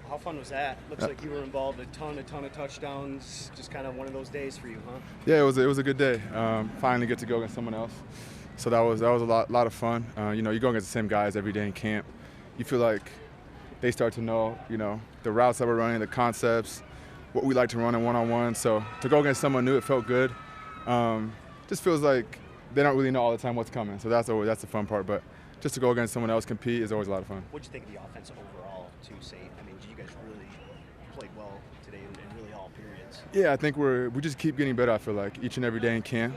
How fun was that? Looks like you were involved in a ton of touchdowns. Just kind of one of those days for you, huh? Yeah, it was a good day. Finally get to go against someone else. So that was a lot of fun. You go against the same guys every day in camp. You feel like they start to know, the routes that we're running, the concepts, what we like to run in one-on-one. So to go against someone new, it felt good. Just feels like they don't really know all the time what's coming. So that's the fun part. But just to go against someone else, compete, is always a lot of fun. What did you think of the offense overall, too, St? I mean, you guys really played well today in really all periods. Yeah, I think we just keep getting better, I feel like, each and every day in camp.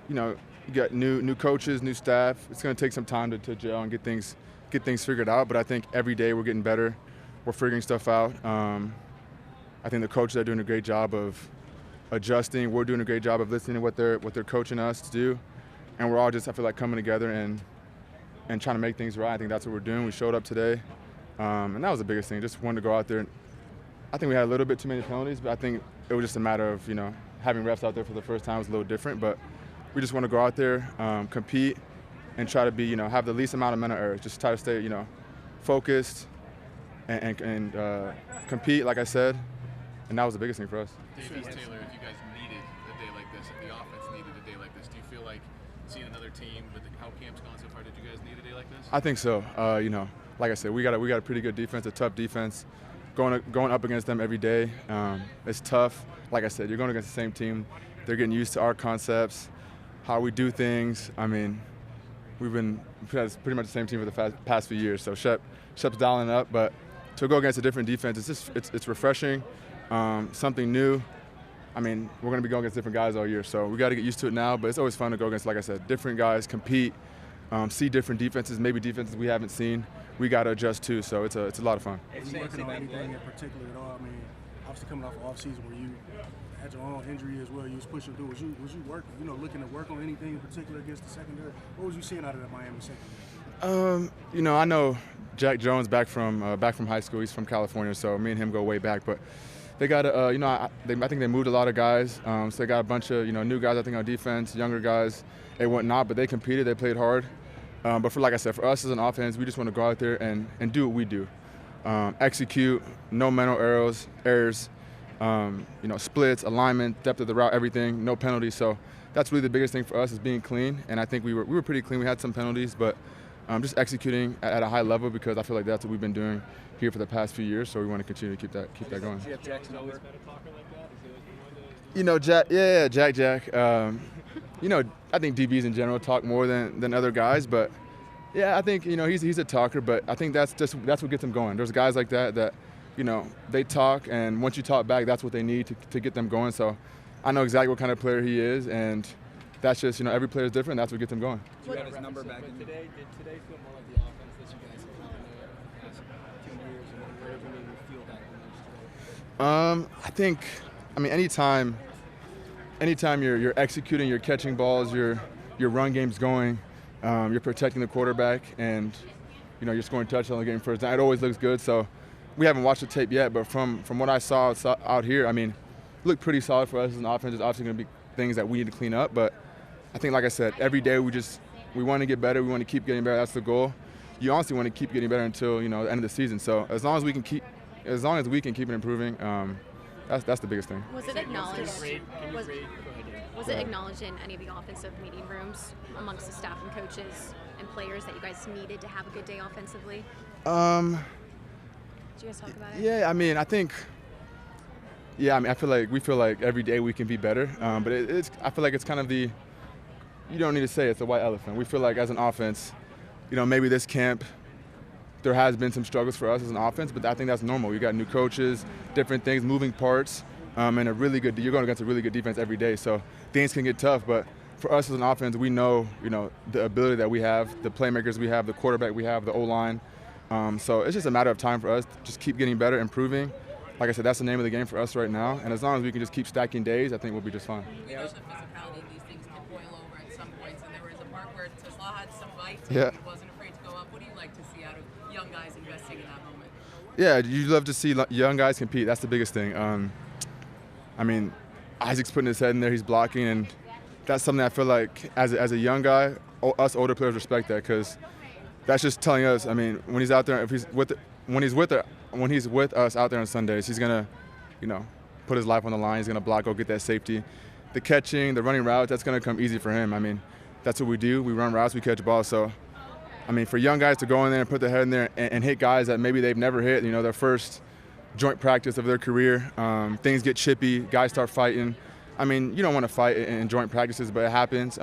You got new coaches, new staff. It's going to take some time to gel and get things figured out, but I think every day we're getting better. We're figuring stuff out. I think the coaches are doing a great job of adjusting. We're doing a great job of listening to what they're coaching us to do, and we're all just, I feel like, coming together and trying to make things right. I think that's what we're doing. We showed up today, and that was the biggest thing. Just wanted to go out there. I think we had a little bit too many penalties, but I think it was just a matter of having refs out there for the first time was a little different. But we just want to go out there, compete, and try to be have the least amount of mental errors. Just try to stay focused and compete, like I said, and that was the biggest thing for us. Taylor, if you guys needed a day like this, if the offense needed a day like this, do you feel like seeing another team with how camp's gone so far, did you guys need a day like this? I think so. Like I said, we got a pretty good defense, a tough defense. Going up against them every day, it's tough. Like I said, you're going against the same team. They're getting used to our concepts, how we do things. I mean, we've had pretty much the same team for the past few years. So Shep's dialing up, but to go against a different defense, it's refreshing, something new. I mean, we're going to be going against different guys all year, so we got to get used to it now. But it's always fun to go against, like I said, different guys, compete, see different defenses, maybe defenses we haven't seen. We got to adjust too, so it's a lot of fun. Are you working on anything in particular at all? I mean, obviously coming off of off-season where you had your own injury as well, you was pushing through. Was you working, looking to work on anything in particular against the secondary? What was you seeing out of that Miami secondary? I know Jack Jones back from high school. He's from California, so me and him go way back. But they got I think they moved a lot of guys. So they got a bunch of new guys, I think, on defense, younger guys and whatnot. But they competed, they played hard. But like I said, for us as an offense, we just want to go out there and do what we do. Execute, no mental errors, splits, alignment, depth of the route, everything, no penalties. So that's really the biggest thing for us is being clean. And I think we were pretty clean. We had some penalties, but just executing at a high level because I feel like that's what we've been doing here for the past few years. So we want to continue to keep that going. Do you have Jack's number? Jack. I think DBs in general talk more than other guys, but yeah, I think he's a talker, but I think that's what gets them going. There's guys like that they talk, and once you talk back, that's what they need to get them going. So I know exactly what kind of player he is, and that's just every player is different. That's what gets them going. You got his number back in today. Did today feel more like the offense that you guys have had in the past 2 years, and where did you feel that the most today? I think, anytime you're executing, you're catching balls, your run game's going, you're protecting the quarterback, and you're scoring touchdowns and getting first down. It always looks good. So we haven't watched the tape yet, but from what I saw out here, it looked pretty solid for us as an offense. There's obviously going to be things that we need to clean up, but I think, like I said, every day we want to get better. We want to keep getting better. That's the goal. You honestly want to keep getting better until the end of the season. So as long as we can keep it improving, that's the biggest thing. Was it acknowledged? Was it acknowledged in any of the offensive meeting rooms amongst the staff and coaches and players that you guys needed to have a good day offensively? Did you guys talk about it? Yeah, I feel like we feel like every day we can be better. But I feel like it's kind of you don't need to say it's a white elephant. We feel like as an offense, maybe this camp, there has been some struggles for us as an offense, but I think that's normal. We got new coaches, different things, moving parts, and you're going against a really good defense every day. So things can get tough, but for us as an offense, we know, the ability that we have, the playmakers we have, the quarterback we have, the O-line. So it's just a matter of time for us to just keep getting better, improving. Like I said, that's the name of the game for us right now. And as long as we can just keep stacking days, I think we'll be just fine. We know the physicality of these things can boil over at some points, and there was a part where Tesla had some bites and he wasn't afraid to go up. What do you like to see out of young guys investing in that moment? Yeah, you love to see young guys compete. That's the biggest thing. Isaac's putting his head in there, he's blocking, and that's something I feel like as a young guy, us older players respect that because that's just telling us, when he's out there, when he's with when he's with us out there on Sundays, he's gonna, put his life on the line. He's gonna block, go get that safety. The catching, the running routes, that's gonna come easy for him. I mean, that's what we do. We run routes, we catch balls. So, I mean, for young guys to go in there and put their head in there and hit guys that maybe they've never hit, their first joint practice of their career, things get chippy, guys start fighting. I mean, you don't want to fight in joint practices, but it happens.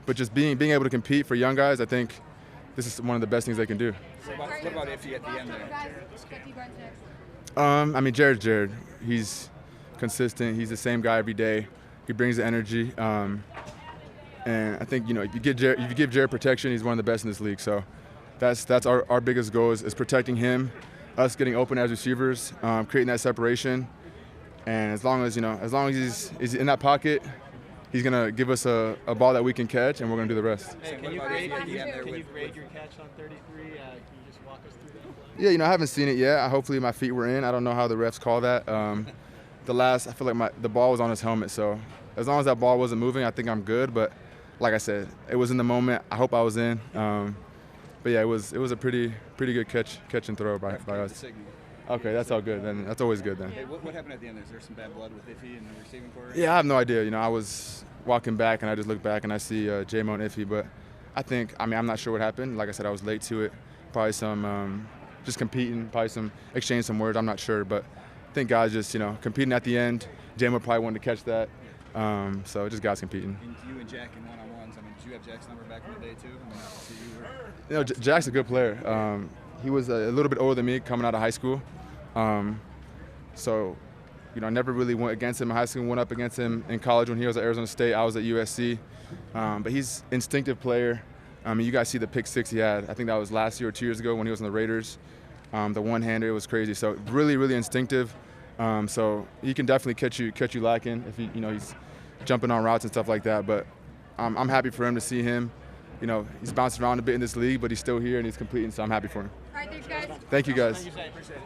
But just being able to compete for young guys, I think this is one of the best things they can do. What about Iffy at the end there? I mean, Jared's Jared. He's consistent. He's the same guy every day. He brings the energy. And I think, if you give Jared protection, he's one of the best in this league. So that's our biggest goal is protecting him, us getting open as receivers, creating that separation. And as long as he's in that pocket, he's going to give us a ball that we can catch, and we're going to do the rest. Hey, can you grade your catch on 33? Can you just walk us through that? Yeah, I haven't seen it yet. Hopefully my feet were in. I don't know how the refs call that. I feel like the ball was on his helmet, so as long as that ball wasn't moving, I think I'm good. But like I said, it was in the moment. I hope I was in. But yeah, it was a pretty good catch and throw by us. Okay, that's all good. Then that's always good then. Hey, what happened at the end? Is there some bad blood with Iffy in the receiving corps? Yeah, I have no idea. I was walking back and I just looked back and I see J-Mo and Iffy, but I'm not sure what happened. Like I said, I was late to it. Probably some just competing, probably some exchange some words. I'm not sure, but I think guys just competing at the end. J-Mo probably wanted to catch that. So just guys competing. And you and Jack in one-on-ones. I mean, did you have Jack's number back in the day too? I mean, Jack's a good player. He was a little bit older than me coming out of high school. So, I never really went against him in high school. Went up against him in college when he was at Arizona State. I was at USC. But he's an instinctive player. You guys see the pick six he had. I think that was last year or 2 years ago when he was on the Raiders. The one-hander was crazy. So really, really instinctive. So he can definitely catch you lacking if he's jumping on routes and stuff like that. But I'm happy for him to see him. He's bounced around a bit in this league, but he's still here and he's competing. So I'm happy for him. All right, thanks, guys. Thank you, guys. Thank you, Zay. Appreciate it.